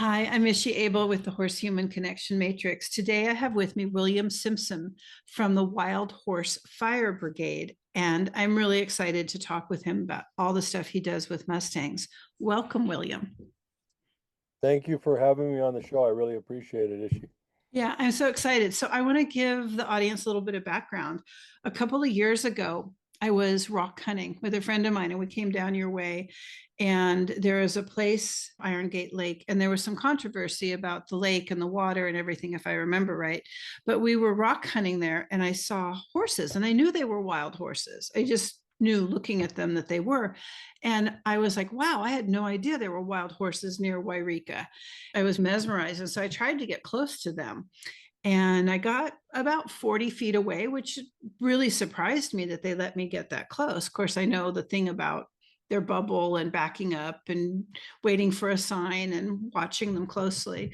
Hi, I'm Ishi Abel with the Horse Human Connection Matrix. Today I have with me William Simpson from the Horse Fire Brigade, and I'm really excited to talk with him about all the stuff he does with Mustangs. Welcome, William. Thank you for having me on the show. I really appreciate it, Ishi. Yeah, I'm so excited. So I want to give the audience a little bit of background. A couple of years ago, I was rock hunting with a friend of mine, and we came down your way. And there is a place, Iron Gate Lake, and there was some controversy about the lake and the water and everything, if I remember right. But we were rock hunting there, and I saw horses, and I knew they were wild horses. I just knew looking at them that they were. And I was like, wow, I had no idea there were wild horses near Wairika. I was mesmerized. And so I tried to get close to them. And I got about 40 feet away, which really surprised me that they let me get that close. Of course, I know the thing about their bubble and backing up and waiting for a sign and watching them closely.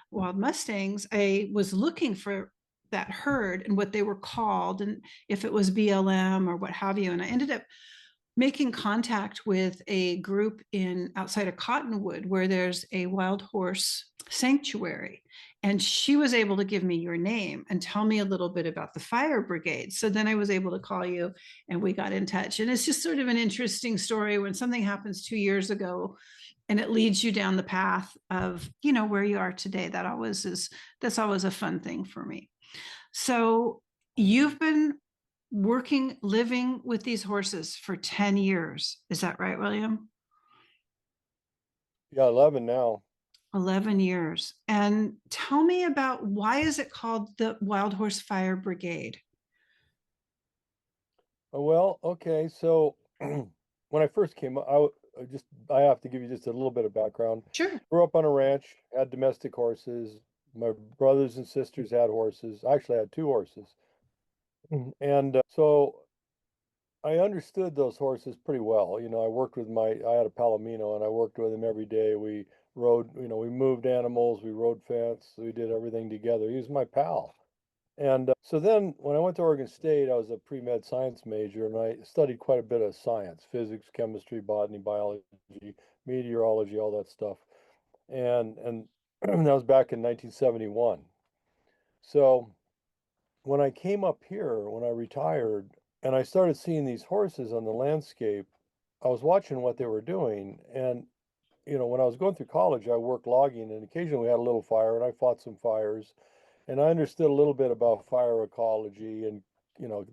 Wild Mustangs, I was looking for that herd and what they were called and if it was BLM or what have you. And I ended up making contact with a group in outside of Cottonwood where there's a wild horse sanctuary. And she was able to give me your name and tell me a little bit about the fire brigade. So then I was able to call you and we got in touch. And it's just sort of an interesting story when something happens 2 years ago and it leads you down the path of, where you are today. That's always a fun thing for me. So you've been living with these horses for 10 years. Is that right, William? Yeah, 11 now. 11 years. And tell me about why is it called the Wild Horse Fire Brigade? Well, okay. So when I first came, I have to give you just a little bit of background. Sure. Grew up on a ranch, had domestic horses. My brothers and sisters had horses. I actually had two horses. And so I understood those horses pretty well. I had a Palomino and I worked with him every day. We rode, we moved animals, we rode fence, we did everything together. He was my pal. And so then when I went to Oregon State, I was a pre-med science major and I studied quite a bit of science, physics, chemistry, botany, biology, meteorology, all that stuff. And that was back in 1971. So when I came up here, when I retired, and I started seeing these horses on the landscape, I was watching what they were doing. And, when I was going through college, I worked logging, and occasionally we had a little fire, and I fought some fires. And I understood a little bit about fire ecology and,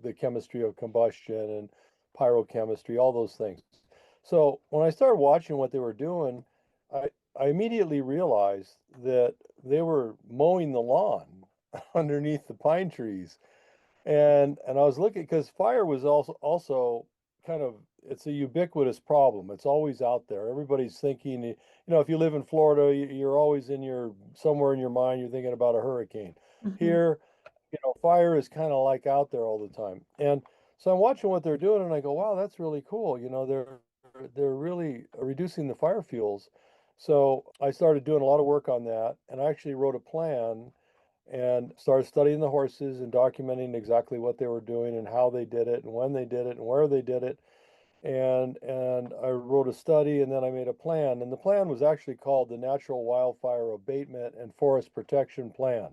the chemistry of combustion and pyrochemistry, all those things. So when I started watching what they were doing, I immediately realized that they were mowing the lawn underneath the pine trees. And I was looking because fire was also kind of it's a ubiquitous problem. It's always out there. Everybody's thinking, if you live in Florida, you're always somewhere in your mind, you're thinking about a hurricane. Mhm. Here, fire is kind of like out there all the time. And so I'm watching what they're doing and I go, wow, that's really cool. They're really reducing the fire fuels. So I started doing a lot of work on that and I actually wrote a plan and started studying the horses and documenting exactly what they were doing and how they did it and when they did it and where they did it. And I wrote a study and then I made a plan. And the plan was actually called the Natural Wildfire Abatement and Forest Protection Plan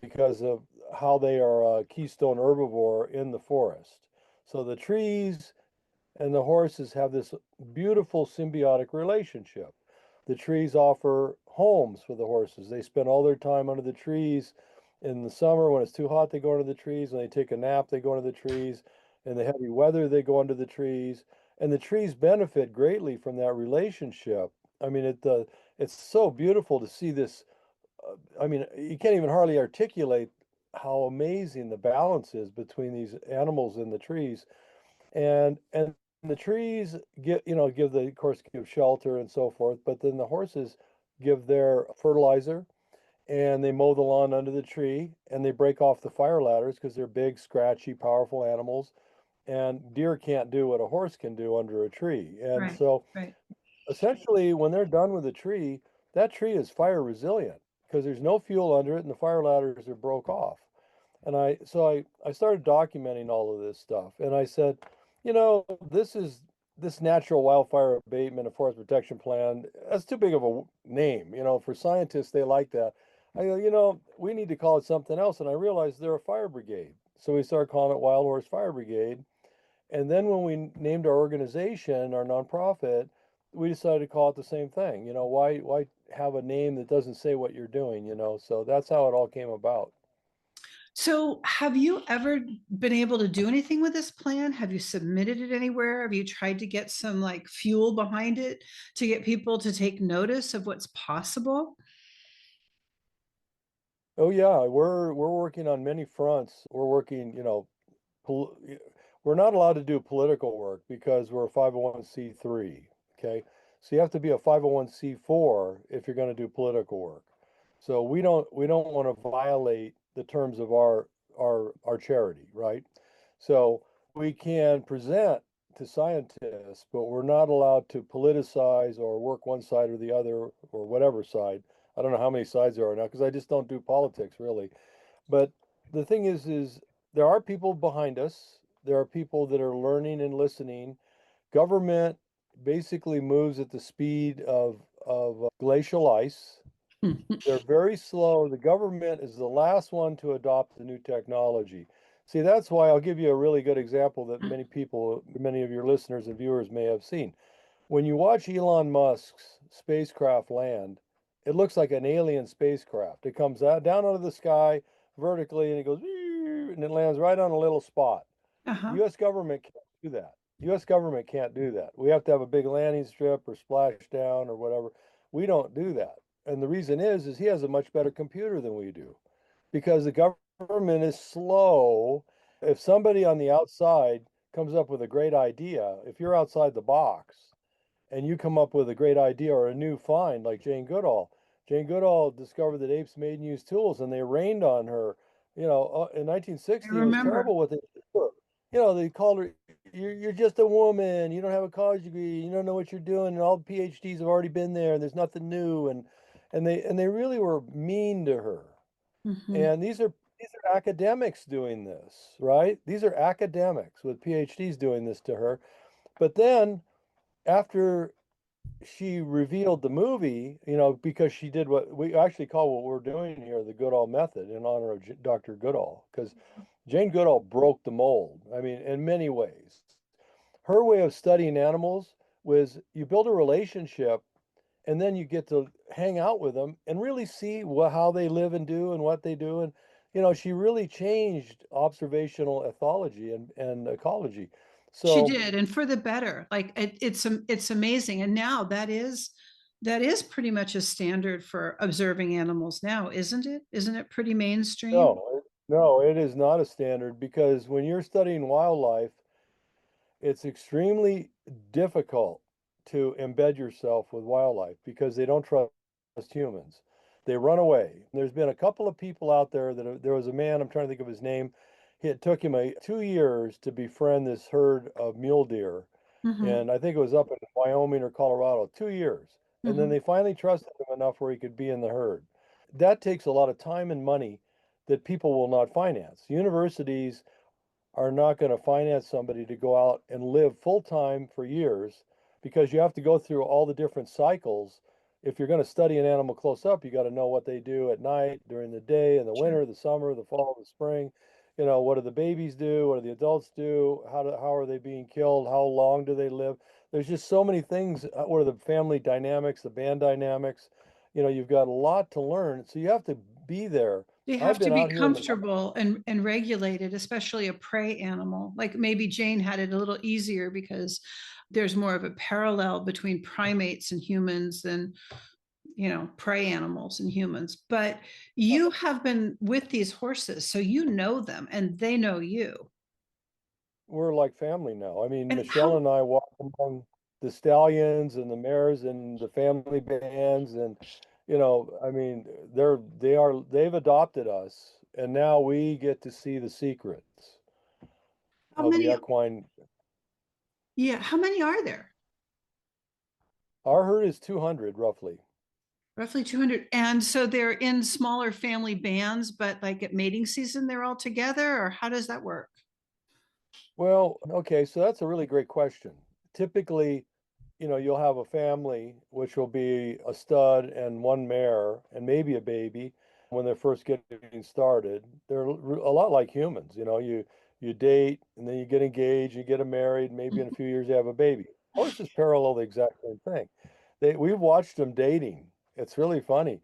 because of how they are a keystone herbivore in the forest. So the trees and the horses have this beautiful symbiotic relationship. The trees offer homes for the horses. They spend all their time under the trees. In the summer, when it's too hot, they go under the trees. When they take a nap, they go under the trees. In the heavy weather, they go under the trees. And the trees benefit greatly from that relationship. I mean, it's so beautiful to see this. I mean, you can't even hardly articulate how amazing the balance is between these animals in the trees and the trees of course give shelter and so forth, but then the horses give their fertilizer and they mow the lawn under the tree and they break off the fire ladders because they're big, scratchy, powerful animals. And deer can't do what a horse can do under a tree. And Right, so right. essentially when they're done with the tree, that tree is fire resilient because there's no fuel under it and the fire ladders are broke off. And I started documenting all of this stuff. And I said, this is this natural wildfire abatement and forest protection plan, that's too big of a name. For scientists, they like that. I go, we need to call it something else. And I realized they're a fire brigade. So we started calling it Wild Horse Fire Brigade. And then when we named our organization, our nonprofit, we decided to call it the same thing. Why have a name that doesn't say what you're doing? So that's how it all came about. So, have you ever been able to do anything with this plan? Have you submitted it anywhere? Have you tried to get some like fuel behind it to get people to take notice of what's possible? Oh yeah, we're working on many fronts. We're working, pol- we're not allowed to do political work because we're a 501(c)(3. Okay. So you have to be a 501(c)(4) if you're going to do political work. So we don't want to violate the terms of our charity, right? So we can present to scientists, but we're not allowed to politicize or work one side or the other or whatever side. I don't know how many sides there are now because I just don't do politics really. But the thing is there are people behind us. There are people that are learning and listening. Government basically moves at the speed of glacial ice. They're very slow. The government is the last one to adopt the new technology. See, that's why I'll give you a really good example that many of your listeners and viewers may have seen. When you watch Elon Musk's spacecraft land, it looks like an alien spacecraft. It comes out down out of the sky vertically and it goes and it lands right on a little spot. Uh-huh. U.S. government can't do that. U.S. government can't do that. We have to have a big landing strip or splashdown or whatever. We don't do that. And the reason is he has a much better computer than we do because the government is slow. If somebody on the outside comes up with a great idea, if you're outside the box, and you come up with a great idea or a new find like Jane Goodall. Jane Goodall discovered that apes made and used tools and they rained on her. In I 1960, it was remember. terrible what they did to her. They called her, you're just a woman. You don't have a college degree. You don't know what you're doing. And all the PhDs have already been there and there's nothing new. And they really were mean to her. Mhm. And these are academics doing this, right? These are academics with PhDs doing this to her. But then after she revealed the movie, because she did what we actually call what we're doing here the Goodall method in honor of Dr. Goodall, because Jane Goodall broke the mold. I mean, in many ways. Her way of studying animals was you build a relationship and then you get to hang out with them and really see how they live and do and what they do. And, she really changed observational ethology and ecology. She So, did, and for the better. Like it's amazing. And now that is pretty much a standard for observing animals now, isn't it? Isn't it pretty mainstream? no, it is not a standard because when you're studying wildlife, it's extremely difficult to embed yourself with wildlife because they don't trust humans. They run away. There's been a couple of people out there there was a man, I'm trying to think of his name. It took him 2 years to befriend this herd of mule deer. Hmm. And I think it was up in Wyoming or Colorado, 2 years. And then Hmm. they finally trusted him enough where he could be in the herd. That takes a lot of time and money that people will not finance. Universities are not going to finance somebody to go out and live full time for years because you have to go through all the different cycles. If you're going to study an animal close up, you got to know what they do at night, during the day, in the Sure. winter, the summer, the fall, the spring. What do the babies do? What do the adults do? How are they being killed? How long do they live? There's just so many things. What are the family dynamics, the band dynamics? You've got a lot to learn. So you have to be there. They I've have to been be out here in the comfortable and regulated, especially a prey animal. Like maybe Jane had it a little easier because there's more of a parallel between primates and humans than prey animals and humans. But you have been with these horses, so you know them and they know you. we're like family now. I mean, And Michelle how and I walk among the stallions and the mares and the family bands, and I mean, they've adopted us, and now we get to see the secrets how of the many equine. yeah, how many are there? Our herd is 200 roughly. Roughly 200. And so they're in smaller family bands, but like at mating season, they're all together, or how does that work? Well, okay, so that's a really great question. typically, you'll have a family, which will be a stud and one mare and maybe a baby when they're first getting started. They're a lot like humans. You date and then you get engaged, you get married, maybe in a few years you have a baby. Horses parallel the exact same thing. We've watched them dating. It's really funny.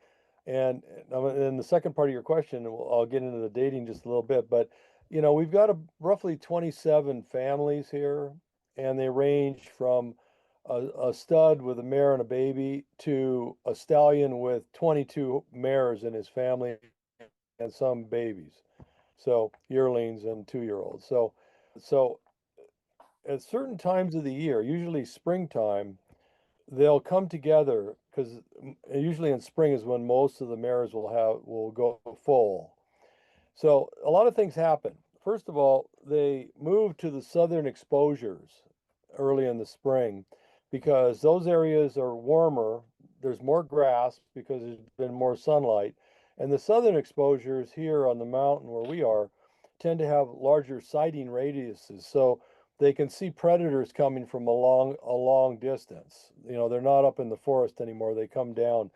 And the second part of your question, I'll get into the dating just a little bit, but we've got roughly 27 families here, and they range from a stud with a mare and a baby to a stallion with 22 mares in his family and some babies. So yearlings and 2-year-olds. So at certain times of the year, usually springtime, they'll come together because usually in spring is when most of the mares will go full. So a lot of things happen. First of all, they move to the southern exposures early in the spring because those areas are warmer. There's more grass because there's been more sunlight. And the southern exposures here on the mountain where we are tend to have larger sighting radiuses. So they can see predators coming from a long distance. They're not up in the forest anymore. They come down,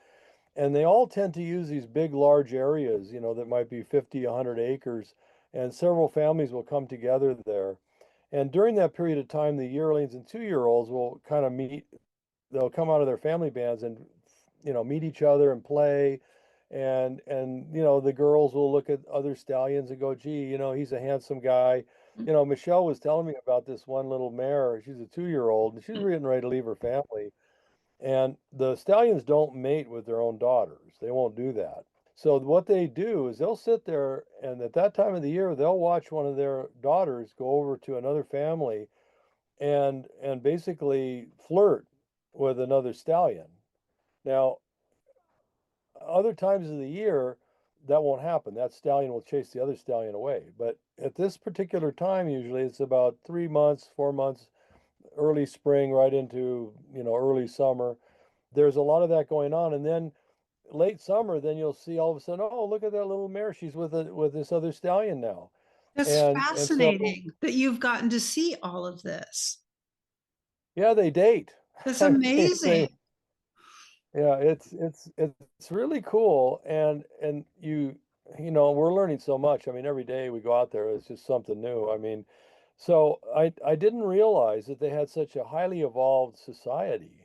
and they all tend to use these big, large areas, that might be 50, 100 acres, and several families will come together there. And during that period of time, the yearlings and 2-year-olds will kind of meet. They'll come out of their family bands and, meet each other and play. And the girls will look at other stallions and go, gee, he's a handsome guy. Michelle was telling me about this one little mare. She's a 2-year-old, and she's getting ready to leave her family. And the stallions don't mate with their own daughters. They won't do that. So what they do is they'll sit there, and at that time of the year, they'll watch one of their daughters go over to another family and basically flirt with another stallion. Now, other times of the year, that won't happen. That stallion will chase the other stallion away. But at this particular time, usually it's about 3 months, 4 months, early spring, right into, early summer. There's a lot of that going on. And then late summer, then you'll see all of a sudden, oh, look at that little mare. She's with this other stallion now. That's And so, fascinating that you've gotten to see all of this. yeah, they date. That's I mean, amazing. yeah, it's really cool. And we're learning so much. I mean, every day we go out there, it's just something new. I mean, so I didn't realize that they had such a highly evolved society.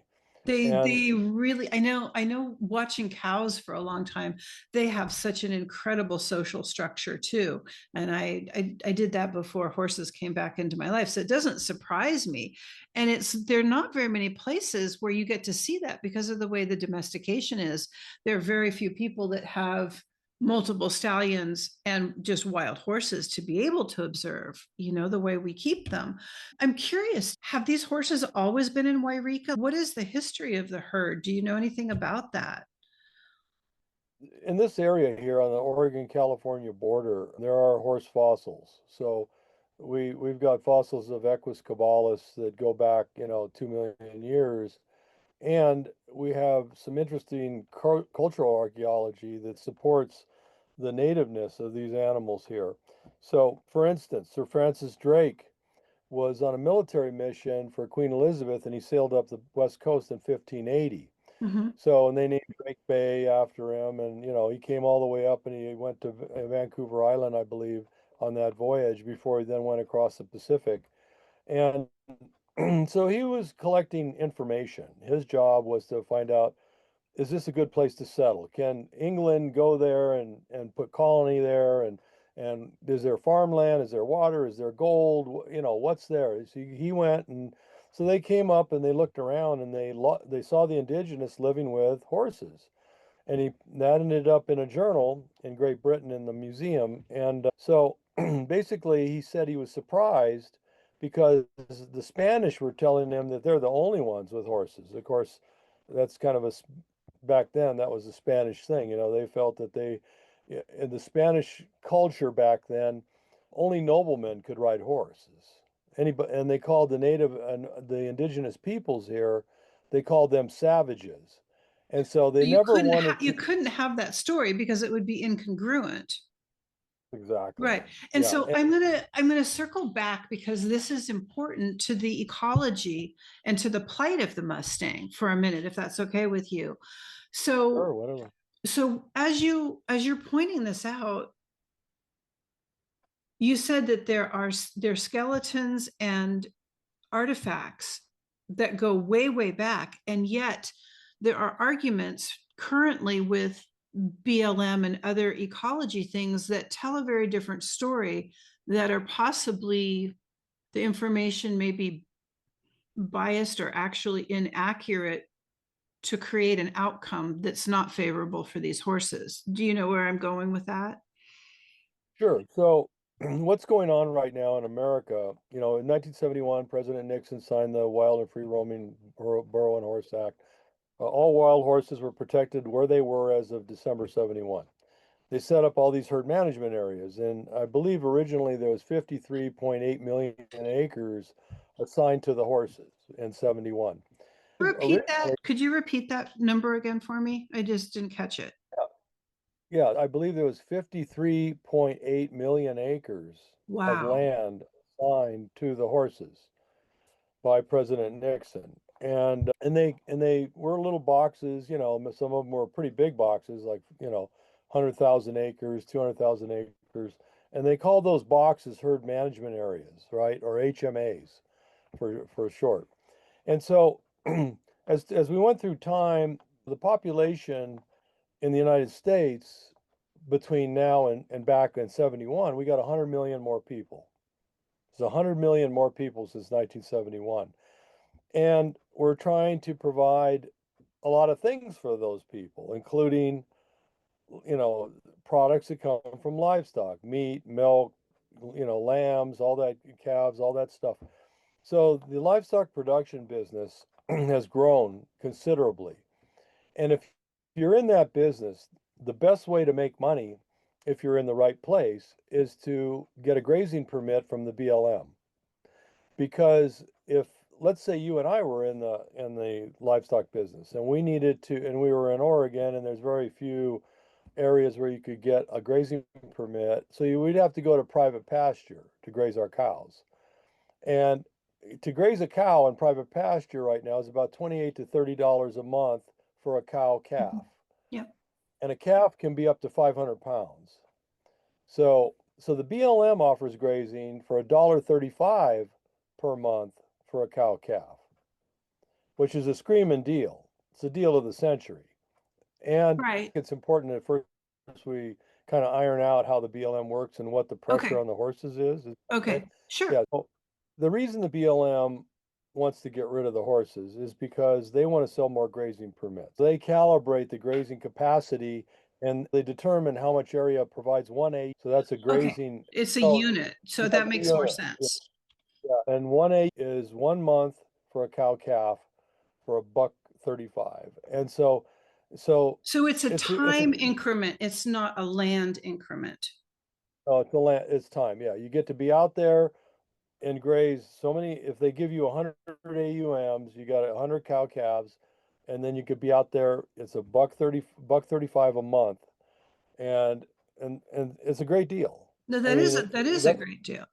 And They really, I know watching cows for a long time, they have such an incredible social structure too. And I did that before horses came back into my life. So it doesn't surprise me. And there are not very many places where you get to see that because of the way the domestication is. There are very few people that have multiple stallions and just wild horses to be able to observe, the way we keep them. I'm curious, have these horses always been in Wairika? What is the history of the herd? Do you know anything about that? in this area here on the Oregon-California border, there are horse fossils. So we've got fossils of Equus caballus that go back, 2 million years. And we have some interesting cultural archaeology that supports the nativeness of these animals here. So, for instance, Sir Francis Drake was on a military mission for Queen Elizabeth, and he sailed up the west coast in 1580. Mhm. So, and they named Drake Bay after him, and he came all the way up, and he went to Vancouver Island, I believe, on that voyage before he then went across the Pacific. And so he was collecting information. His job was to find out, is this a good place to settle? Can England go there and put colony there? And is there farmland? Is there water? Is there gold? What's there? So he went, and so they came up and they looked around, and they saw the indigenous living with horses. And that ended up in a journal in Great Britain in the museum. And so basically he said he was surprised because the Spanish were telling him that they're the only ones with horses. Of course, that's kind of back then that was a Spanish thing. They felt that in the Spanish culture back then, only noblemen could ride horses. Anybody, and they called the native and the indigenous peoples here, they called them savages. And so they So you never couldn't wanted you to. couldn't have that story because it would be incongruent. Exactly. Right. And Yeah. so I'm gonna circle back because this is important to the ecology and to the plight of the Mustang for a minute, if that's okay with you. Sure, So whatever. as you're pointing this out, you said that there are skeletons and artifacts that go way, way back, and yet there are arguments currently with BLM and other ecology things that tell a very different story, that are possibly the information may be biased or actually inaccurate to create an outcome that's not favorable for these horses. Do you know where I'm going with that? Sure. So, what's going on right now in America? In 1971, President Nixon signed the Wild and Free Roaming Burro and Horse Act. All wild horses were protected where they were as of December 71. They set up all these herd management areas, and I believe originally there was 53.8 million acres assigned to the horses in 71. Repeat that. Originally, Could you repeat that number again for me? I just didn't catch it. yeah, I believe there was 53.8 million acres of Wow. land assigned to the horses by President Nixon. And they were little boxes, some of them were pretty big boxes, like, 100,000 acres, 200,000 acres. And they called those boxes herd management areas, right? Or HMAs for short. And so as we went through time, the population in the United States between now and back in 71, we got 100 million more people. There's 100 million more people since 1971. And we're trying to provide a lot of things for those people, including, you know, products that come from livestock, meat, milk, lambs, all that, calves, all that stuff. So the livestock production business has grown considerably. And if you're in that business, the best way to make money, if you're in the right place, is to get a grazing permit from the BLM. Because if, let's say you and I were in the livestock business and we needed to, and we were in Oregon, and there's very few areas where you could get a grazing permit, so we'd have to go to private pasture to graze our cows. And to graze a cow in private pasture right now is about 28 to $30 a month for a cow calf. Yeah. And a calf can be up to 500 pounds. So the BLM offers grazing for $1.35 per month for a cow calf, which is a screaming deal. It's a deal of the century. And Right. it's important that first we kind of iron out how the BLM works and what the pressure Okay. on the horses is. Okay. Okay. Sure. Yeah. So the reason the BLM wants to get rid of the horses is because they want to sell more grazing permits. They calibrate the grazing capacity and they determine how much area provides 1/8. So that's a Okay. grazing. It's a So unit, so that's that a makes more unit. Yeah. sense. And 1/8 is 1 month for a cow calf for a buck 35. And so So it's a it's a time increment. It's not a land increment. oh, it's a land, it's time. Yeah, you get to be out there and graze so many. If they give you 100 AUMs, you got 100 cow calves, and then you could be out there. It's a buck 35 a month, and and it's a great deal. No, I that mean, is a that's, great deal.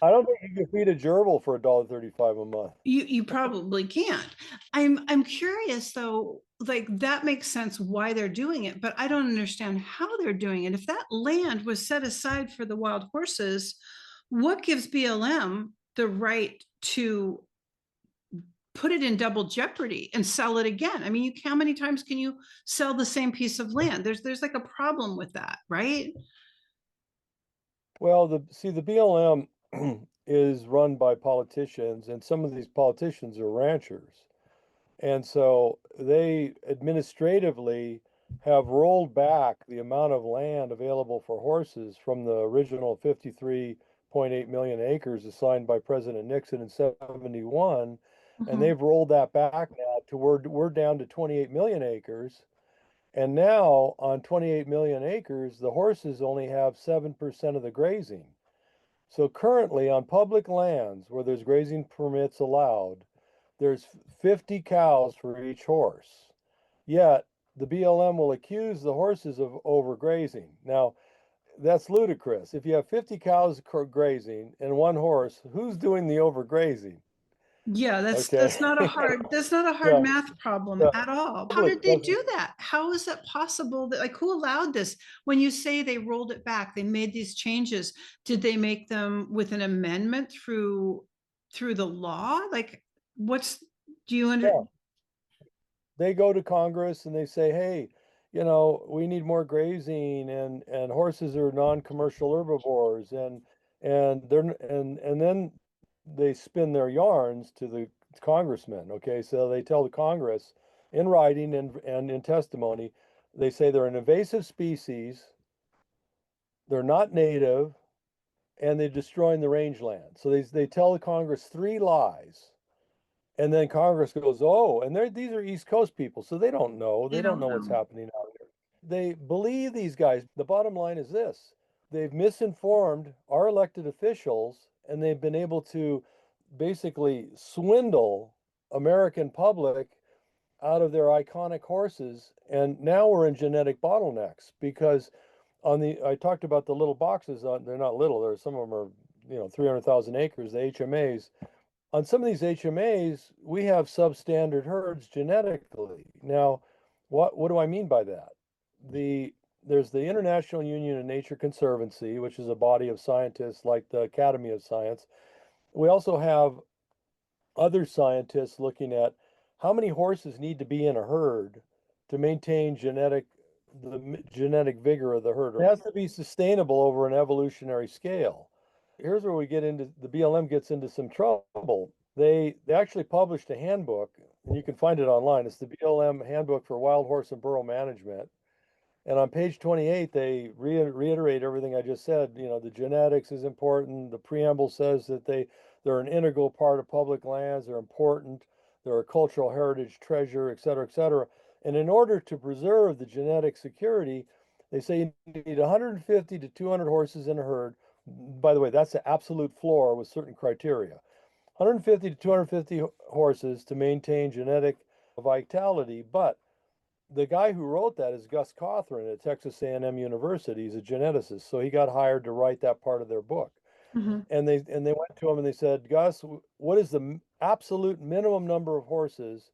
I don't think you can feed a gerbil for $1.35 a month. You probably can't. I'm curious though, like that makes sense why they're doing it, but I don't understand how they're doing it. If that land was set aside for the wild horses, what gives BLM the right to put it in double jeopardy and sell it again? I mean, how many times can you sell the same piece of land? There's like a problem with that, right? Well, the BLM is run by politicians, and some of these politicians are ranchers. And so they administratively have rolled back the amount of land available for horses from the original 53.8 million acres assigned by President Nixon in 71. And Mhm. they've rolled that back now to we're down to 28 million acres. And now on 28 million acres, the horses only have 7% of the grazing. So currently on public lands where there's grazing permits allowed, there's 50 cows for each horse. Yet the BLM will accuse the horses of overgrazing. Now, that's ludicrous. If you have 50 cows grazing and one horse, who's doing the overgrazing? Yeah, Okay. that's not a hard Yeah, math problem the at all. How public did they doesn't. do that? How is it possible that, like, who allowed this? When you say they rolled it back, they made these changes, did they make them with an amendment through the law? Like, what's do you under Yeah, they go to Congress and they say, hey, we need more grazing, and horses are non-commercial herbivores, and then they spin their yarns to the congressmen. Okay, so they tell the Congress in writing and in testimony, they say they're an invasive species, they're not native, and they're destroying the rangeland. So they tell the Congress three lies. And then Congress goes, oh, and these are East Coast people, so they don't know. they They don't don't know what's know. happening out here. They believe these guys. The bottom line is this: they've misinformed our elected officials, and they've been able to basically swindle American public out of their iconic horses. And now we're in genetic bottlenecks because I talked about the little boxes. They're not little. Some of them are 300,000 acres. The HMAs, on some of these HMAs, we have substandard herds genetically. Now, what do I mean by that? There's the International Union of Nature Conservancy, which is a body of scientists like the Academy of Science. We also have other scientists looking at how many horses need to be in a herd to maintain the genetic vigor of the herd. It has to be sustainable over an evolutionary scale. Here's where we get into the BLM gets into some trouble. They actually published a handbook, and you can find it online. It's the BLM Handbook for Wild Horse and Burro Management. And on page 28, they reiterate everything I just said. The genetics is important. The preamble says that they're an integral part of public lands. They're important. They're a cultural heritage treasure, et cetera, et cetera. And in order to preserve the genetic security, they say you need 150 to 200 horses in a herd. By the way, that's the absolute floor with certain criteria. 150 to 250 horses to maintain genetic vitality, but the guy who wrote that is Gus Cothran at Texas A&M University. He's a geneticist, so he got hired to write that part of their book. Mhm. And they went to him and they said, Gus, what is the absolute minimum number of horses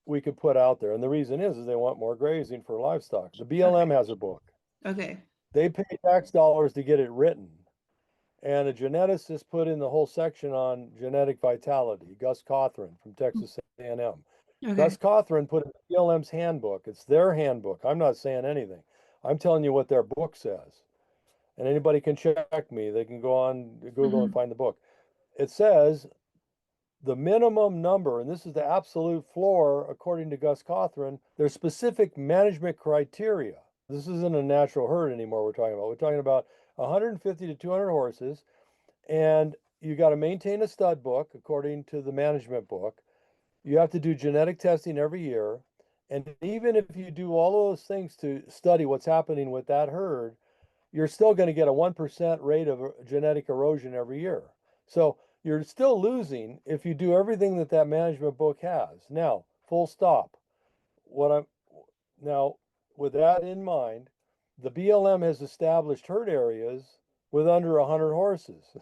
we could put out there? And the reason is they want more grazing for livestock. The BLM Okay. has a book. Okay. They pay tax dollars to get it written. And a geneticist put in the whole section on genetic vitality, Gus Cothran from Texas A&M. Okay. Gus Cothran put in BLM's handbook. It's their handbook. I'm not saying anything. I'm telling you what their book says. And anybody can check me. They can go on Google and Mhm. find the book. It says the minimum number, and this is the absolute floor, according to Gus Cothran, there's specific management criteria. This isn't a natural herd anymore we're talking about. We're talking about 150 to 200 horses, and you got to maintain a stud book according to the management book. You have to do genetic testing every year. And even if you do all of those things to study what's happening with that herd, you're still going to get a 1% rate of genetic erosion every year. So you're still losing if you do everything that management book has. Now, full stop. What I'm now, with that in mind, the BLM has established herd areas with under 100 horses.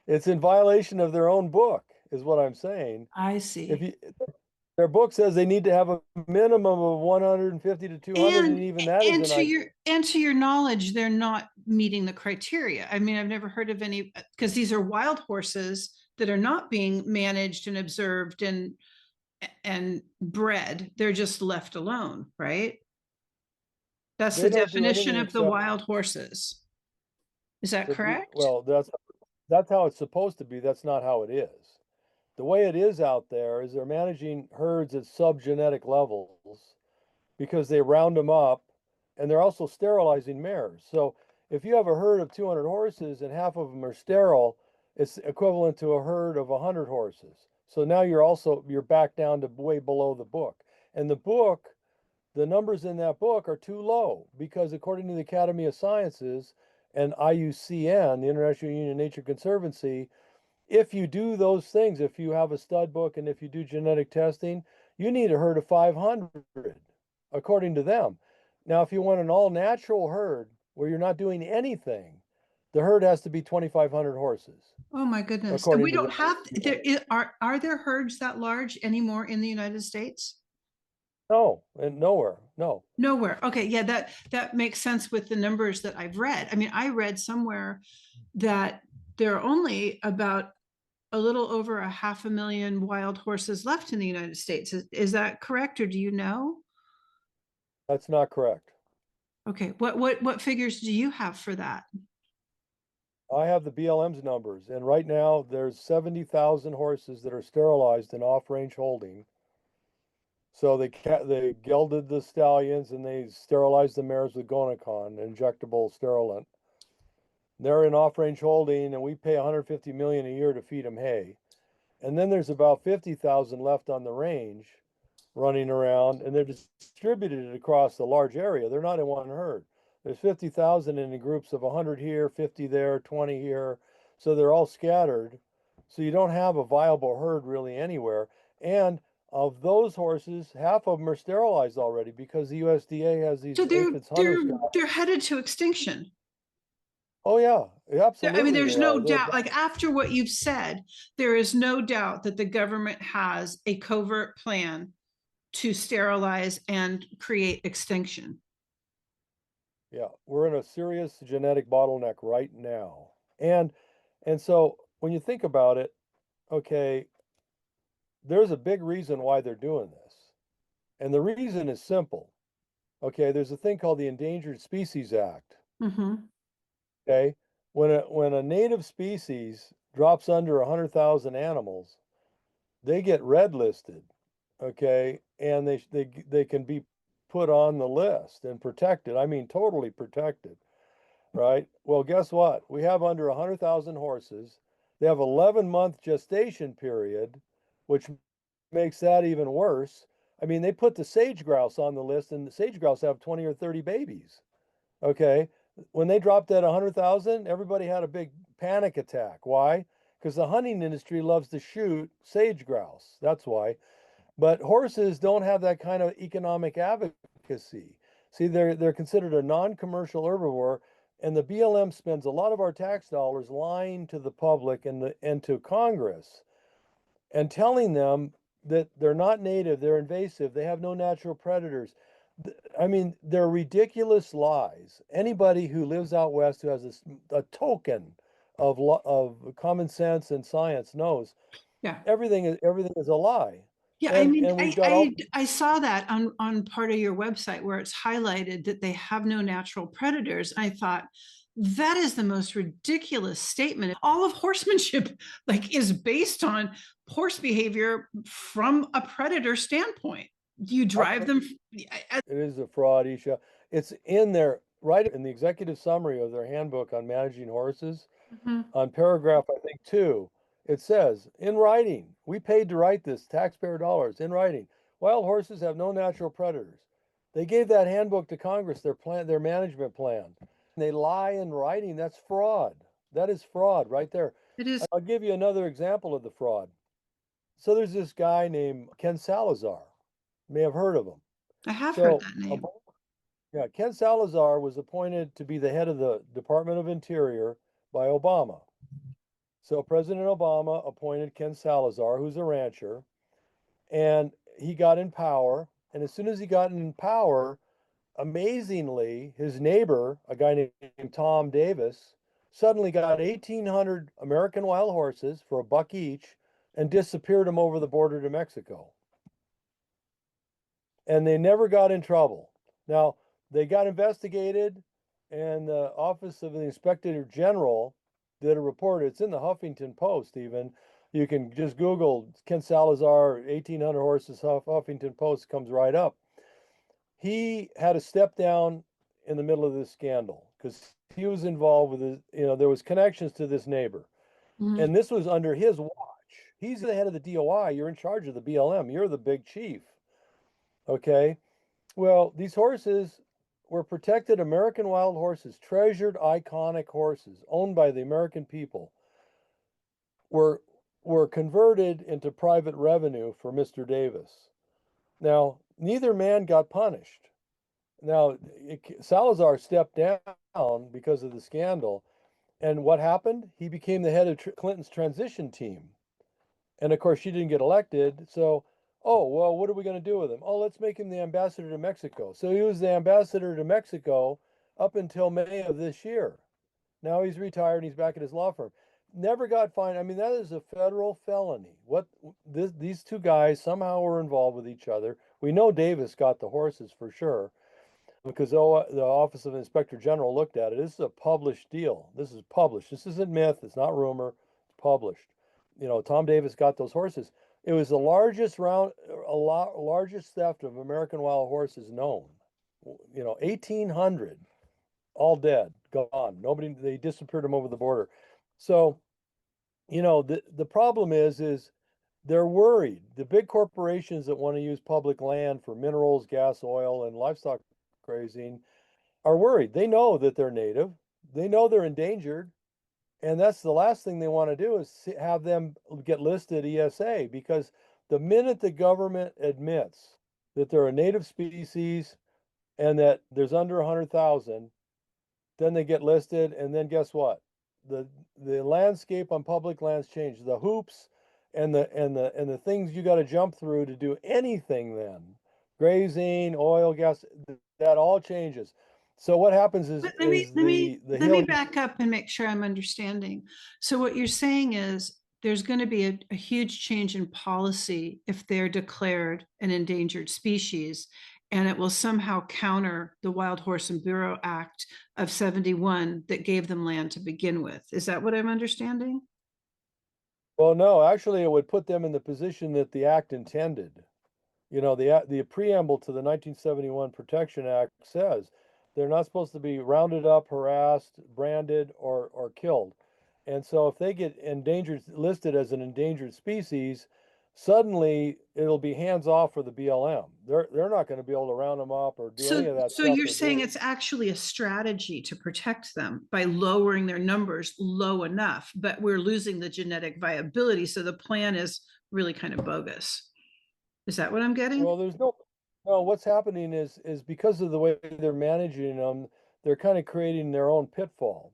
It's in violation of their own book, is what I'm saying. I If see. you Their book says they need to have a minimum of 150 to 200, and And even that is and an to I. your knowledge, they're not meeting the criteria. I mean, I've never heard of any, because these are wild horses that are not being managed and observed and bred. They're just left alone, right? That's the They don't do definition anything of the except wild horses. Is that correct? well, that's how it's supposed to be. That's not how it is. The way it is out there is they're managing herds at subgenetic levels because they round them up, and they're also sterilizing mares. So if you have a herd of 200 horses and half of them are sterile, it's equivalent to a herd of 100 horses. So now you're back down to way below the book. And the numbers in that book are too low because according to the Academy of Sciences and IUCN, the International Union of Nature Conservancy, if you do those things, if you have a stud book and if you do genetic testing, you need a herd of 500, according to them. Now, if you want an all natural herd, where you're not doing anything, the herd has to be 2,500 horses, Oh my goodness. And we according to the don't have USDA. are there herds that large anymore in the United States? No, and nowhere. No. Nowhere. Okay, yeah, that makes sense with the numbers that I've read. I mean, I read somewhere that there are only about a little over a 500,000 wild horses left in the United States. Is that correct, or do you know? That's not correct. Okay, what figures do you have for that? I have the BLM's numbers, and right now there's 70,000 horses that are sterilized in off-range holding. So they gelded the stallions and they sterilized the mares with Gonacon, injectable sterilant. They're in off-range holding, and we pay 150 million a year to feed them hay. And then there's about 50,000 left on the range running around, and they're distributed across a large area. They're not in one herd. There's 50,000 in groups of 100 here, 50 there, 20 here. So they're all scattered. So you don't have a viable herd really anywhere. And of those horses, half of them are sterilized already because the USDA has So these they're aphids they're hunters. they're headed to extinction. Oh yeah, I mean, absolutely there's they no are. They're doubt, like after what you've said, there is no doubt that the government has a covert plan to sterilize and create extinction. Yeah, we're in a serious genetic bottleneck right now. And so when you think about it, okay, there's a big reason why they're doing this. And the reason is simple. Okay, there's a thing called the Endangered Species Act. Mm-hmm. Okay, when a native species drops under 100,000 animals, they get red listed. Okay, and they can be put on the list and protected. I mean, totally protected. Right? Well, guess what? We have under 100,000 horses. They have 11-month gestation period, which makes that even worse. I mean, they put the sage grouse on the list, and the sage grouse have 20 or 30 babies. Okay. When they dropped at 100,000, everybody had a big panic attack. Why? Because the hunting industry loves to shoot sage grouse. That's why. But horses don't have that kind of economic advocacy. See, they're considered a non-commercial herbivore, and the BLM spends a lot of our tax dollars lying to the public and to Congress and telling them that they're not native, they're invasive, they have no natural predators. I mean, they're ridiculous lies. Anybody who lives out west who has a token of common sense and science knows Yeah. everything is a lie. Yeah, I And mean, and we've I, got all I saw that on part of your website where it's highlighted that they have no natural predators. I thought that is the most ridiculous statement. All of horsemanship like is based on horse behavior from a predator standpoint. Do you drive them? it is a fraud, Isha. It's in there right in the executive summary of their handbook on managing horses. Mhm. On paragraph, I think, 2, it says, in writing, we paid to write this, taxpayer dollars, in writing. Wild horses have no natural predators. They gave that handbook to Congress, their management plan. They lie in writing. That's fraud. That is fraud right there. It is. I'll give you another example of the fraud. So there's this guy named Ken Salazar. You may have heard of him. I have heard So, that name. yeah, Ken Salazar was appointed to be the head of the Department of Interior by Obama. So President Obama appointed Ken Salazar, who's a rancher, and he got in power. And as soon as he got in power, amazingly, his neighbor, a guy named Tom Davis, suddenly got 1,800 American wild horses for $1 each and disappeared them over the border to Mexico. And they never got in trouble. Now, they got investigated, and the Office of the Inspector General did a report. It's in the Huffington Post, even. You can just Google Ken Salazar, 1,800 horses, Huffington Post comes right up. He had to step down in the middle of this scandal because he was involved with it. There was connections to this neighbor. Mhm. And this was under his watch. He's the head of the DOI. You're in charge of the BLM. You're the big chief. Okay. Well, these horses were protected American wild horses, treasured, iconic horses owned by the American people, were were converted into private revenue for Mr. Davis. Now, neither man got punished. now Salazar stepped down because of the scandal. And what happened? He became the head of Clinton's transition team. And of course, she didn't get elected. So, oh, well, what are we going to do with him? Oh, let's make him the ambassador to Mexico. So he was the ambassador to Mexico up until May of this year. Now he's retired and he's back at his law firm. Never got fined. I mean, that is a federal felony. These two guys somehow were involved with each other. We know Davis got the horses for sure because the Office of Inspector General looked at it. This is a published deal. This is published. This isn't myth. It's not rumor. It's published. You know, Tom Davis got those horses. It was the largest theft of American wild horses known. You know, 1,800, all dead, gone. Nobody. They disappeared them over the border. So, you know, the problem is they're worried. The big corporations that want to use public land for minerals, gas, oil, and livestock grazing are worried. They know that they're native. They know they're endangered. And that's the last thing they want to do is have them get listed ESA, because the minute the government admits that they're a native species and that there's under 100,000, then they get listed. And then guess what? The landscape on public lands changes. The hoops and the things you got to jump through to do anything then, grazing, oil, gas, that all changes. So what happens is Let me let me the let me hill. back up and make sure I'm understanding. So what you're saying is there's going to be a huge change in policy if they're declared an endangered species, and it will somehow counter the Wild Horse and Bureau Act of 71 that gave them land to begin with. Is that what I'm understanding? Well, no, actually, it would put them in the position that the act intended. You know, the preamble to the 1971 Protection Act says they're not supposed to be rounded up, harassed, branded, or killed. And so if they get endangered, listed as an endangered species, suddenly it'll be hands off for the BLM. They're not going to be able to round them up or do any So, of that so stuff you're they're saying doing. it's actually a strategy to protect them by lowering their numbers low enough, but we're losing the genetic viability. So the plan is really kind of bogus. Is that what I'm getting? Well, there's no, what's happening is because of the way they're managing them, they're kind of creating their own pitfall.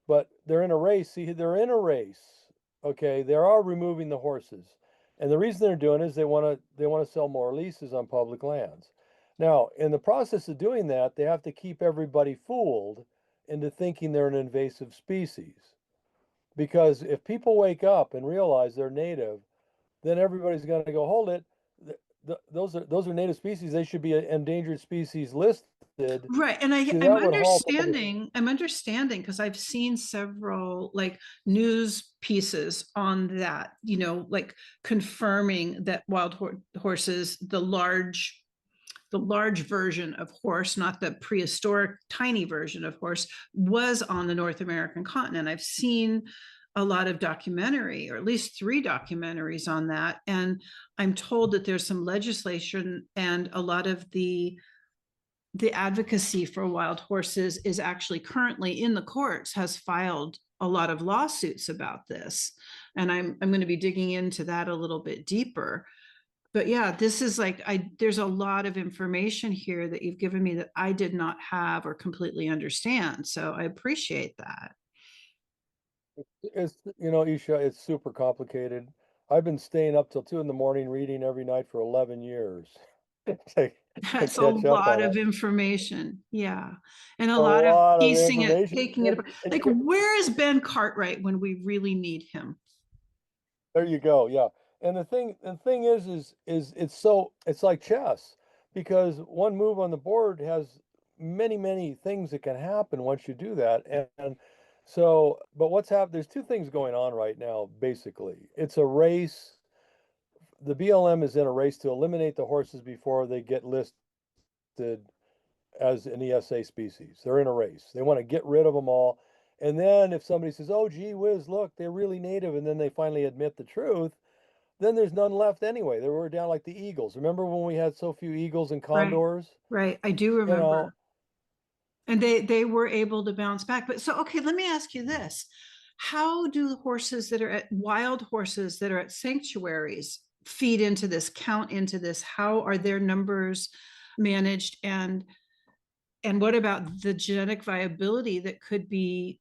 But they're in a race. See, they're in a race. Okay, they are removing the horses, and the reason they're doing it is they want to sell more leases on public lands. Now, in the process of doing that, they have to keep everybody fooled into thinking they're an invasive species. Because if people wake up and realize they're native, then everybody's going to go, hold it. Those are native species. They should be an endangered species listed. Right. And See, I'm that would halt all the. understanding because I've seen several like news pieces on that, like confirming that horses, the large version of horse, not the prehistoric tiny version of horse, was on the North American continent. I've seen a lot of documentary, or at least 3 documentaries on that. And I'm told that there's some legislation, and a lot of the advocacy for wild horses is actually currently in the courts, has filed a lot of lawsuits about this. And I'm going to be digging into that a little bit deeper. But yeah, this is like, there's a lot of information here that you've given me that I did not have or completely understand. So I appreciate that. It's, Isha, it's super complicated. I've been staying up till 2 in the morning reading every night for 11 years to That's a catch up lot on of it. information. Yeah. And a A lot of lot of piecing it, information. taking it apart. And Like, where is Ben Cartwright when we really need him? there you go. Yeah. And the thing is it's like chess, because one move on the board has many, many things that can happen once you do that. And so, but what's happened? There's two things going on right now, basically. It's a race. The BLM is in a race to eliminate the horses before they get listed as an ESA species. They're in a race. They want to get rid of them all. And then if somebody says, "Oh, gee whiz, look, they're really native," and then they finally admit the truth, then there's none left anyway. They were down like the eagles. Remember when we had so few eagles and Right. condors? Right. I do You know, remember. And they were able to bounce back. But so, okay, let me ask you this. How do the horses that are at wild horses that are at sanctuaries feed into this, count into this? How are their numbers managed? And And what about the genetic viability that could be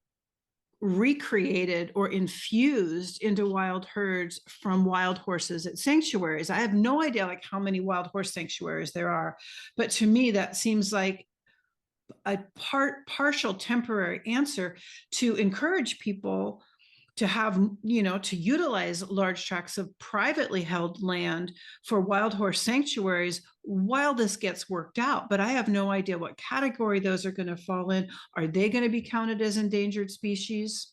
recreated or infused into wild herds from wild horses at sanctuaries? I have no idea like how many wild horse sanctuaries there are, but to me that seems like a partial temporary answer to encourage people to have, to utilize large tracts of privately held land for wild horse sanctuaries while this gets worked out. But I have no idea what category those are going to fall in. Are they going to be counted as endangered species?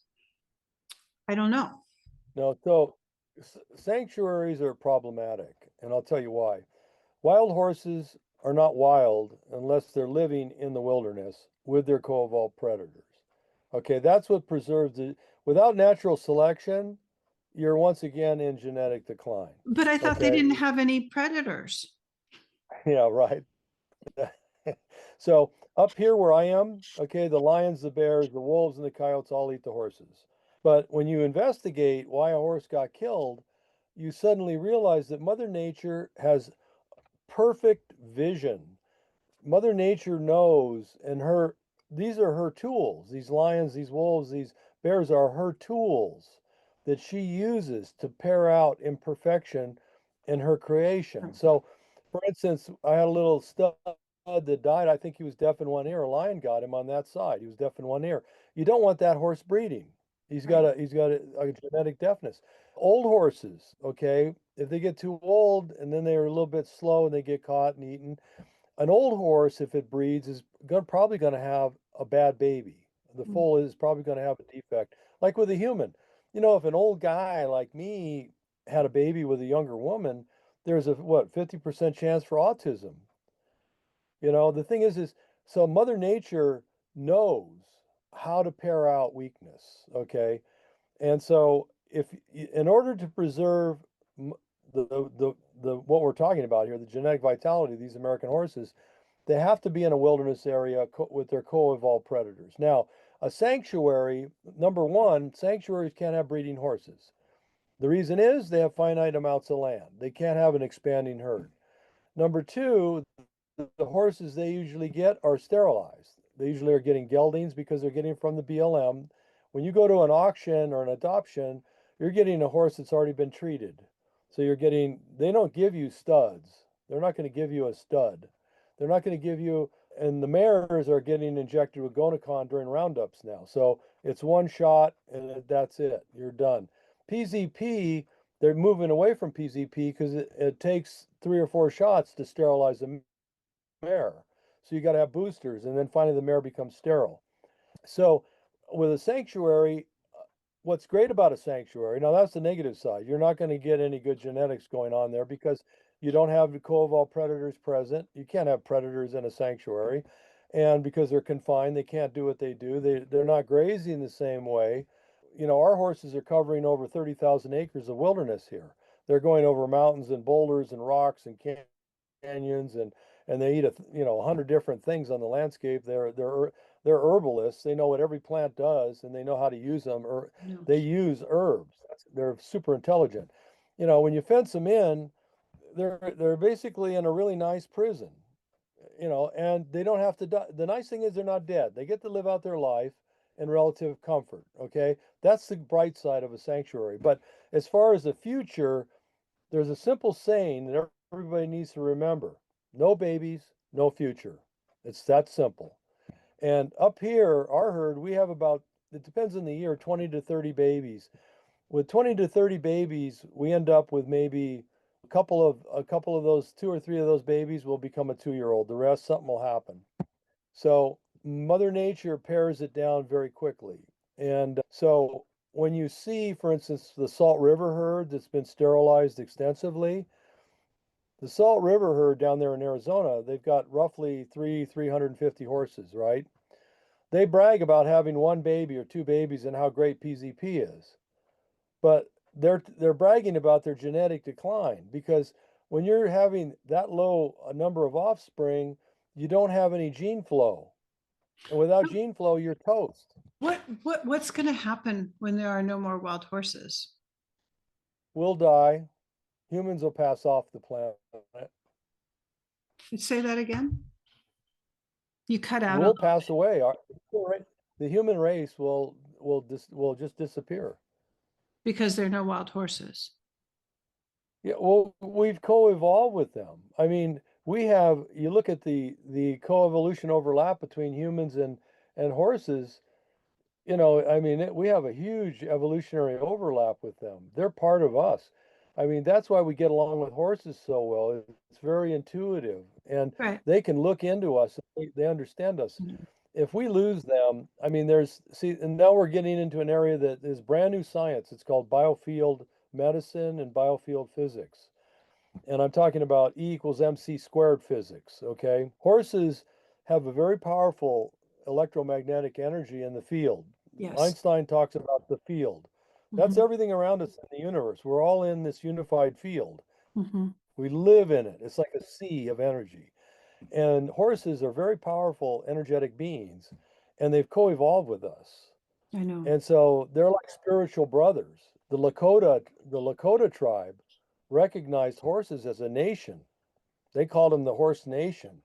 I don't know. No, so sanctuaries are problematic, and I'll tell you why. Wild horses are not wild unless they're living in the wilderness with their co-evolved predators. Okay, that's what preserves it. Without natural selection, you're once again in genetic decline. But I thought they Okay, didn't have any predators. yeah, right. So up here where I am, okay, the lions, the bears, the wolves, and the coyotes all eat the horses. But when you investigate why a horse got killed, you suddenly realize that Mother Nature has perfect vision. Mother Nature knows, and these are her tools. These lions, these wolves, these bears are her tools that she uses to pair out imperfection in her creation. So, for instance, I had a little stud that died. I think he was deaf in one ear. A lion got him on that side. He was deaf in one ear. You don't want that horse breeding. He's got a genetic deafness. Old horses, okay, if they get too old and then they're a little bit slow and they get caught and eaten, an old horse, if it breeds, is probably going to have a bad baby. The foal is probably going to have a defect. Like with a human, if an old guy like me had a baby with a younger woman, there's a what 50% chance for autism. The thing is so Mother Nature knows how to pair out weakness. Okay, and so if in order to preserve the what we're talking about here, the genetic vitality of these American horses, they have to be in a wilderness area with their co-evolved predators. Now, a sanctuary, number one, sanctuaries can't have breeding horses. The reason is they have finite amounts of land. They can't have an expanding herd. Number two, the horses they usually get are sterilized. They usually are getting geldings because they're getting from the BLM. When you go to an auction or an adoption, you're getting a horse that's already been treated. So they don't give you studs. They're not going to give you a stud. They're not going to give you, and the mares are getting injected with Gonacon during roundups now. So it's one shot and that's it. You're done. PZP, they're moving away from PZP because it takes 3 or 4 shots to sterilize a mare. So you got to have boosters, and then finally the mare becomes sterile. So with a sanctuary, what's great about a sanctuary, now that's the negative side. You're not going to get any good genetics going on there because you don't have the co-evolved predators present. You can't have predators in a sanctuary. And because they're confined, they can't do what they do. They're not grazing the same way. Our horses are covering over 30,000 acres of wilderness here. They're going over mountains and boulders and rocks and canyons, and they eat 100 different things on the landscape. They're herbalists. They know what every plant does, and they know how to use them. Or No. they use herbs. They're super intelligent. When you fence them in, they're basically in a really nice prison. And they don't have to die. The nice thing is they're not dead. They get to live out their life in relative comfort. Okay, that's the bright side of a sanctuary. But as far as the future, there's a simple saying that everybody needs to remember: no babies, no future. It's that simple. And up here, our herd, we have about, it depends on the year, 20 to 30 babies. With 20 to 30 babies, we end up with maybe a couple of those, 2 or 3 of those babies will become a 2-year-old. The rest, something will happen. So Mother Nature pares it down very quickly. And so when you see, for instance, the Salt River herd that's been sterilized extensively, the Salt River herd down there in Arizona, they've got roughly 350 horses, right? They brag about having one baby or 2 babies and how great PZP is. But they're bragging about their genetic decline because when you're having that low a number of offspring, you don't have any gene flow. And without gene flow, you're toast. What's going to happen when there are no more wild horses? We'll die. Humans will pass off the planet. Say that again. You cut out a We'll little pass away. The human race will just disappear. because there are no wild horses. Yeah, well, we've co-evolved with them. I mean, you look at the co-evolution overlap between humans and horses, I mean, we have a huge evolutionary overlap with them. They're part of us. I mean, that's why we get along with horses so well. It's very intuitive, and Right. they can look into us. They understand us. Mhm. If we lose them, I mean, see, and now we're getting into an area that is brand new science. It's called biofield medicine and biofield physics. And I'm talking about E equals MC squared physics, okay? Horses have a very powerful electromagnetic energy in the field. Yes. Einstein talks about the field. That's Hmm. everything around us in the universe. We're all in this unified field. Hmm. We live in it. It's like a sea of energy. And horses are very powerful, energetic beings, and they've co-evolved with us. I know. And so they're like spiritual brothers. The Lakota tribe recognized horses as a nation. They called them the horse nation.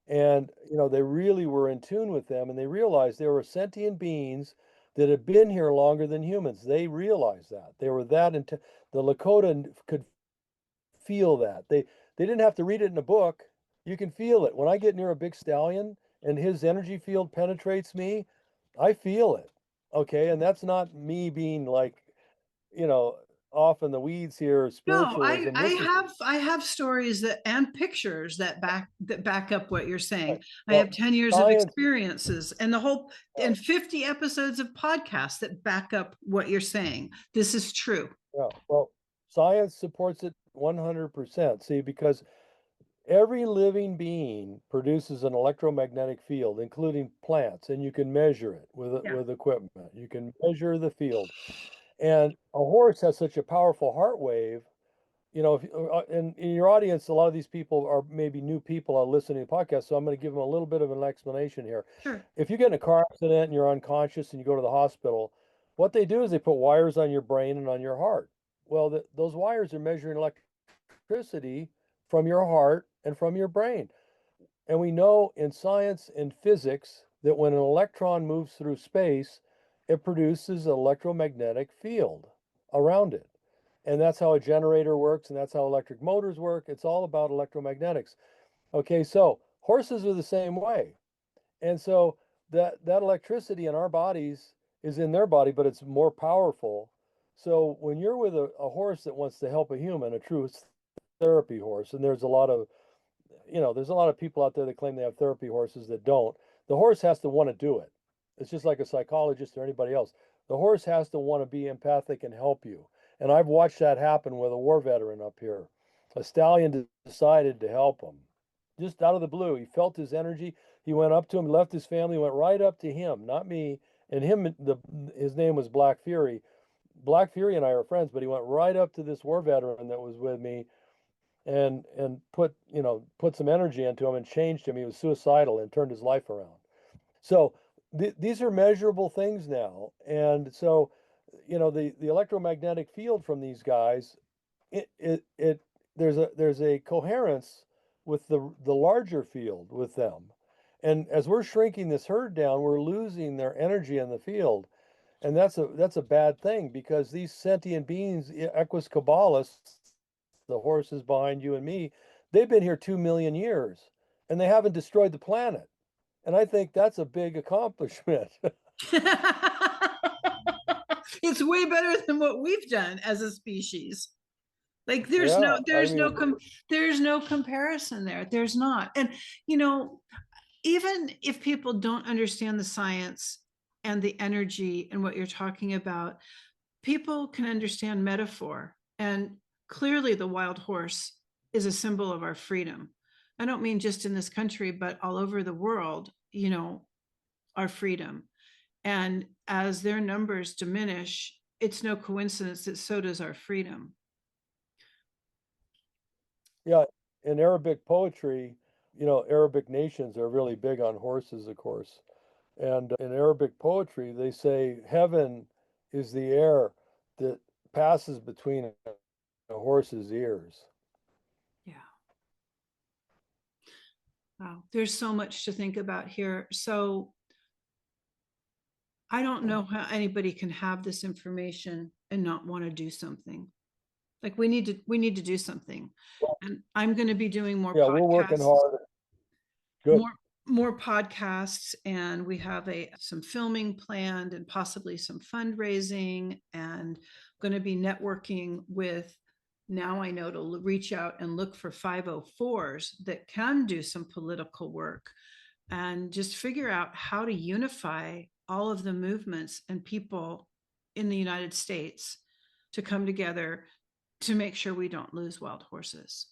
And they really were in tune with them, and they realized they were sentient beings that had been here longer than humans. They realized that. They were that into the Lakota could feel that. They didn't have to read it in a book. You can feel it. When I get near a big stallion and his energy field penetrates me, I feel it. Okay, and that's not me being like, you know, off in the weeds here, No, I spiritualism. I This is have I have stories that and pictures that back up what you're saying. right. I have Well, 10 years of science, experiences and the whole yeah, and 50 episodes of podcasts that back up what you're saying. This is true. yeah. Well, science supports it 100%. See, because every living being produces an electromagnetic field, including plants, and you can measure it Yeah, with equipment. You can measure the field. And a horse has such a powerful heart wave. If in your audience, a lot of these people are maybe new people are listening to the podcast, so I'm going to give them a little bit of an explanation here. sure. If you get in a car accident and you're unconscious and you go to the hospital, what they do is they put wires on your brain and on your heart. Well, those wires are measuring electricity from your heart and from your brain. And we know in science and physics that when an electron moves through space, it produces an electromagnetic field around it. And that's how a generator works, and that's how electric motors work. It's all about electromagnetics. Okay, so horses are the same way. And so that electricity in our bodies is in their body, but it's more powerful. So when you're with a horse that wants to help a human, a true therapy horse, and there's a lot of people out there that claim they have therapy horses that don't. The horse has to want to do it. It's just like a psychologist or anybody else. The horse has to want to be empathic and help you. And I've watched that happen with a war veteran up here. A stallion decided to help him just out of the blue. He felt his energy. He went up to him, left his family, went right up to him, not me. And his name was Black Fury. Black Fury and I are friends, but he went right up to this war veteran that was with me and put some energy into him and changed him. He was suicidal and turned his life around. So these are measurable things now, and so the electromagnetic field from these guys, it there's a coherence with the larger field with them, and as we're shrinking this herd down, we're losing their energy in the field, and that's a bad thing because these sentient beings, Equus caballus, the horses behind you and me, they've been here 2 million years and they haven't destroyed the planet. And I think that's a big accomplishment. It's way better than what we've done as a species. Like there's no Yeah, I there's no mean, com- there's no comparison there. There's not. And you know, even if people don't understand the science and the energy and what you're talking about, people can understand metaphor. And clearly, the wild horse is a symbol of our freedom. I don't mean just in this country, but all over the world, our freedom. And as their numbers diminish, it's no coincidence that so does our freedom. yeah, in Arabic poetry, Arabic nations are really big on horses, of course. And in Arabic poetry, they say heaven is the air that passes between a horse's ears. Yeah. Wow, there's so much to think about here. So I don't know how anybody can have this information and not want to do something. Like we need to do something. And I'm going to be doing more Yeah, we're working podcasts, hard. Good. more more podcasts, and we have a some filming planned and possibly some fundraising, and going to be networking with, now I know to reach out and look for 504s that can do some political work and just figure out how to unify all of the movements and people in the United States to come together to make sure we don't lose wild horses.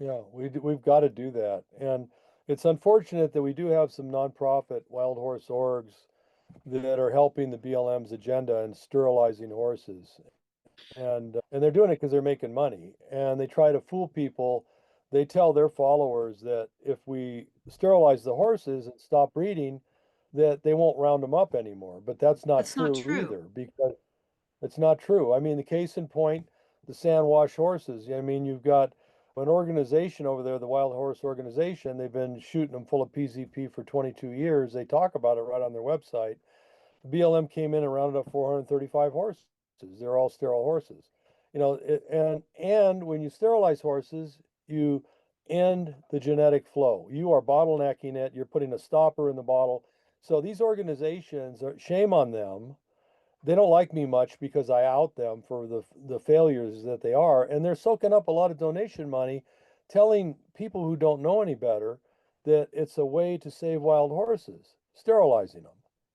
Yeah, we've got to do that. And it's unfortunate that we do have some nonprofit wild horse orgs that are helping the BLM's agenda and sterilizing horses. And they're doing it because they're making money. And they try to fool people. They tell their followers that if we sterilize the horses and stop breeding, that they won't round them up anymore. But that's not That's not true true. either, because it's not true. I mean, the case in point, the Sandwash horses. I mean, you've got an organization over there, the Wild Horse Organization. They've been shooting them full of PZP for 22 years. They talk about it right on their website. BLM came in and rounded up 435 horses. They're all sterile horses. And when you sterilize horses, you end the genetic flow. You are bottlenecking it. You're putting a stopper in the bottle. So these organizations, shame on them. They don't like me much because I out them for the failures that they are, and they're soaking up a lot of donation money, telling people who don't know any better that it's a way to save wild horses, sterilizing them.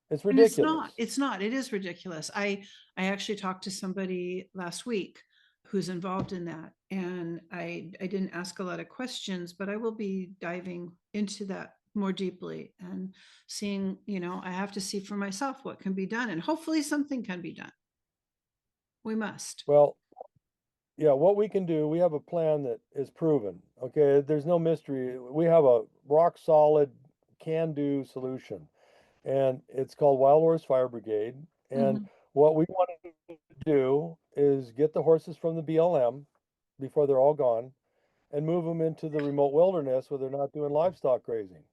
It's And it's not, ridiculous. it's not, it is ridiculous. I actually talked to somebody last week who's involved in that. And I didn't ask a lot of questions, but I will be diving into that more deeply and seeing, I have to see for myself what can be done, and hopefully something can be done. We must. Well, yeah, what we can do, we have a plan that is proven. Okay, there's no mystery. We have a rock solid can do solution, and it's called Wild Horse Fire Brigade. And Mhm. what we want to do is get the horses from the BLM before they're all gone and move them into the remote wilderness where they're not doing livestock grazing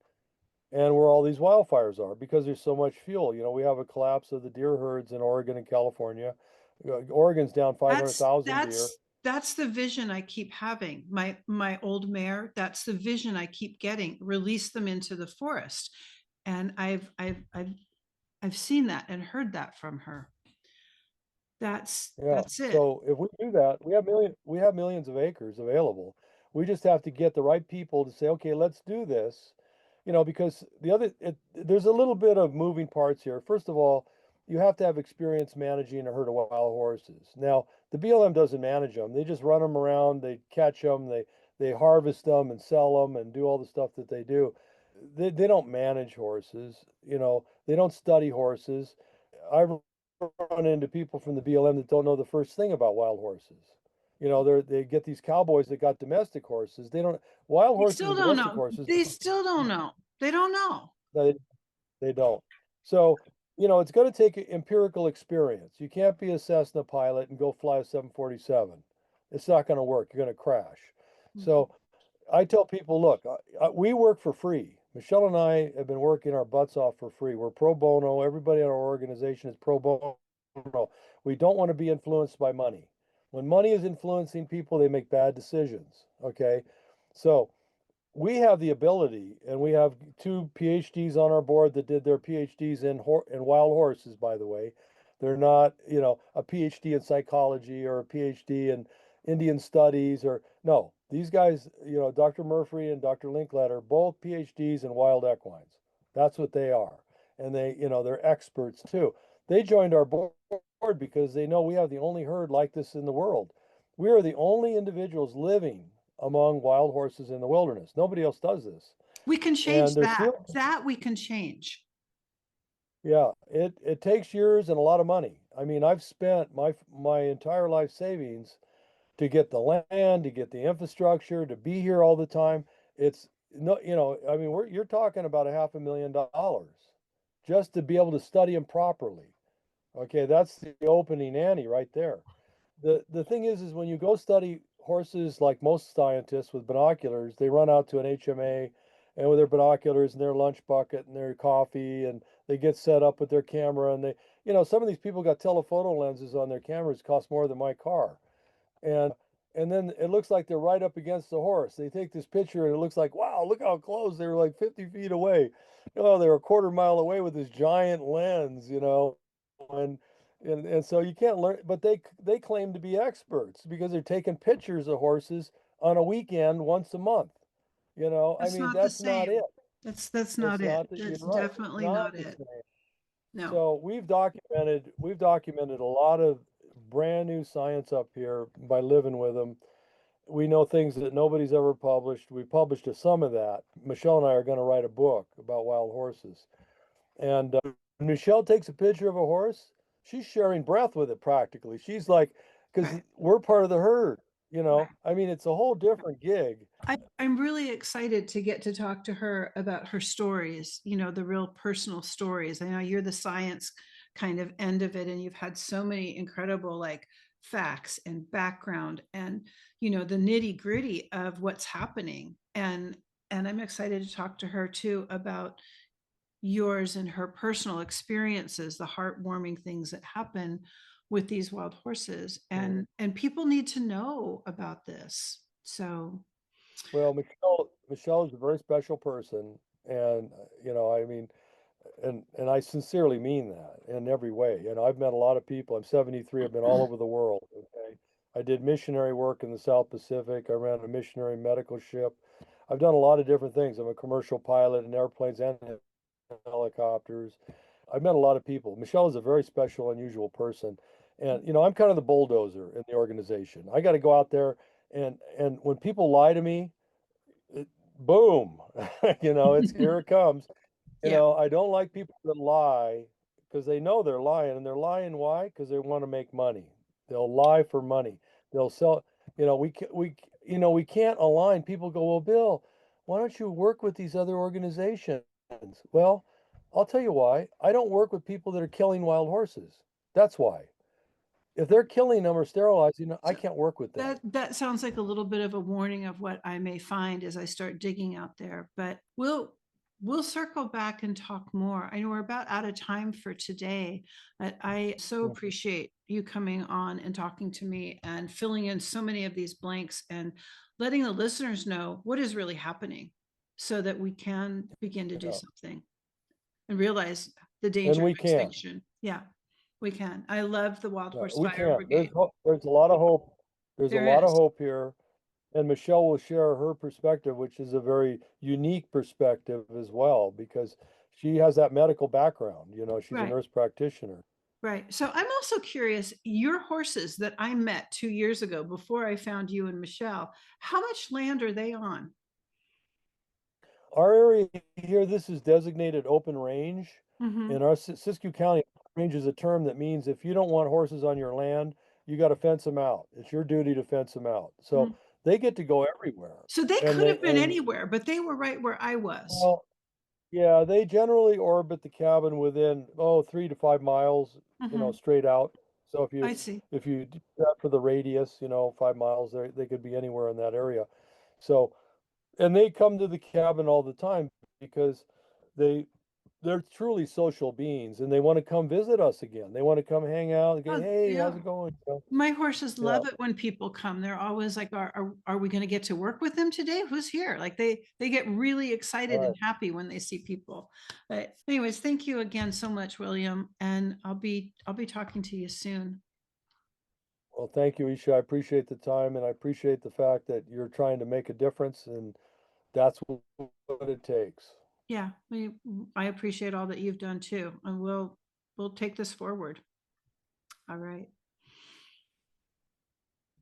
and where all these wildfires are because there's so much fuel. We have a collapse of the deer herds in Oregon and California. Oregon's down That's 500,000 deer. that's the vision I keep having. My old mare, that's the vision I keep getting. Release them into the forest. And I've seen that and heard that from her. Yeah. That's it. So if we do that, we have millions of acres available. We just have to get the right people to say, okay, let's do this. Because there's a little bit of moving parts here. First of all, you have to have experience managing a herd of wild horses. Now, the BLM doesn't manage them. They just run them around, they catch them, they harvest them and sell them and do all the stuff that they do. They don't manage horses, they don't study horses. I've run into people from the BLM that don't know the first thing about wild horses. They get these cowboys that got domestic horses. They don't Wild They horses still and don't domestic know. horses. They still don't know. They don't know. They, they don't. So, it's going to take empirical experience. You can't be a Cessna pilot and go fly a 747. It's not going to work. You're going to crash. Mhm. So I tell people, look, we work for free. Michelle and I have been working our butts off for free. We're pro bono. Everybody in our organization is pro bono. We don't want to be influenced by money. When money is influencing people, they make bad decisions. Okay. So we have the ability, and we have two PhDs on our board that did their PhDs in wild horses, by the way. They're not, a PhD in psychology or a PhD in Indian studies or no. These guys, Dr. Murphy and Dr. Linkletter, both PhDs in wild equines. That's what they are. And they're experts too. They joined our board because they know we have the only herd like this in the world. We are the only individuals living among wild horses in the wilderness. Nobody else does this. We can And change there's that. three, That we can change. yeah, it takes years and a lot of money. I mean, I've spent my entire life savings to get the land, to get the infrastructure, to be here all the time. It's no, I mean, you're talking about $500,000 just to be able to study them properly. Okay, that's the opening ante right there. The thing is when you go study horses, like most scientists with binoculars, they run out to an HMA and with their binoculars and their lunch bucket and their coffee, and they get set up with their camera, and some of these people got telephoto lenses on their cameras, cost more than my car. And and then it looks like they're right up against the horse. They take this picture and it looks like, wow, look how close. They were like 50 feet away. Oh, they were a quarter mile away with this giant lens. And and so you can't learn, but they claim to be experts because they're taking pictures of horses on a weekend once a month. I That's mean, not the that's not it. same. That's not It's it. not that you're That's right. definitely Not not the it. same. No. So we've documented a lot of brand new science up here by living with them. We know things that nobody's ever published. We published some of that. Michelle and I are going to write a book about wild horses. And when Michelle takes a picture of a horse, she's sharing breath with it practically. She's like, because Right. we're part of the herd. Right. I mean, it's a whole different gig. I'm really excited to get to talk to her about her stories, the real personal stories. I know you're the science kind of end of it, and you've had so many incredible like facts and background and the nitty gritty of what's happening. And I'm excited to talk to her too about yours and her personal experiences, the heartwarming things that happen with these wild horses. Mm. And people need to know about this. So Well, Michelle is a very special person, and I mean, and I sincerely mean that in every way. I've met a lot of people. I'm 73. I've been all over the world. Okay, I did missionary work in the South Pacific. I ran a missionary medical ship. I've done a lot of different things. I'm a commercial pilot in airplanes and helicopters. I've met a lot of people. Michelle is a very special, unusual person, and I'm kind of the bulldozer in the organization. I got to go out there, and when people lie to me, boom, it's here it comes. yeah. I don't like people that lie because they know they're lying, and they're lying why? Because they want to make money. They'll lie for money. They'll sell. We can't align. People go, well, Bill, why don't you work with these other organizations? Well, I'll tell you why. I don't work with people that are killing wild horses. That's why. If they're killing them or sterilizing them, I So can't work with them. that sounds like a little bit of a warning of what I may find as I start digging out there, but we'll circle back and talk more. I know we're about out of time for today, but I so Mm. appreciate you coming on and talking to me and filling in so many of these blanks and letting the listeners know what is really happening so that we can begin to do Yeah. something and realize the And danger of we can. extinction. Yeah, we can. I love the Wild Yeah, Horse we Fire can. There's Brigade. there's a lot of hope. There's a There lot of is. hope here. And Michelle will share her perspective, which is a very unique perspective as well, because she has that medical background. She's a Right. nurse practitioner. Right. So I'm also curious, your horses that I met 2 years ago before I found you and Michelle, how much land are they on? Our area here, this is designated open range. Hmm. In our Siskiyou County, range is a term that means if you don't want horses on your land, you got to fence them out. It's your duty to fence them out. So they get to go everywhere. So they And could they have been and anywhere, but they were right where I was. well, yeah, they generally orbit the cabin within 3 to 5 miles, Hmm. straight out. So if you I see. if you do that for the radius, 5 miles, they could be anywhere in that area. So and they come to the cabin all the time because they they're truly social beings and they want to come visit us again. They want to come hang out and go, Oh, hey, yeah. how's it going? My horses Yeah, love it when people come. They're always like, are we going to get to work with them today? Who's here? Like they get really all excited and right. happy when they see people. But anyways, thank you again so much, William. And I'll be talking to you soon. Well, thank you, Isha. I appreciate the time and I appreciate the fact that you're trying to make a difference, and that's what it takes. Yeah, I appreciate all that you've done too. And we'll take this forward. All right.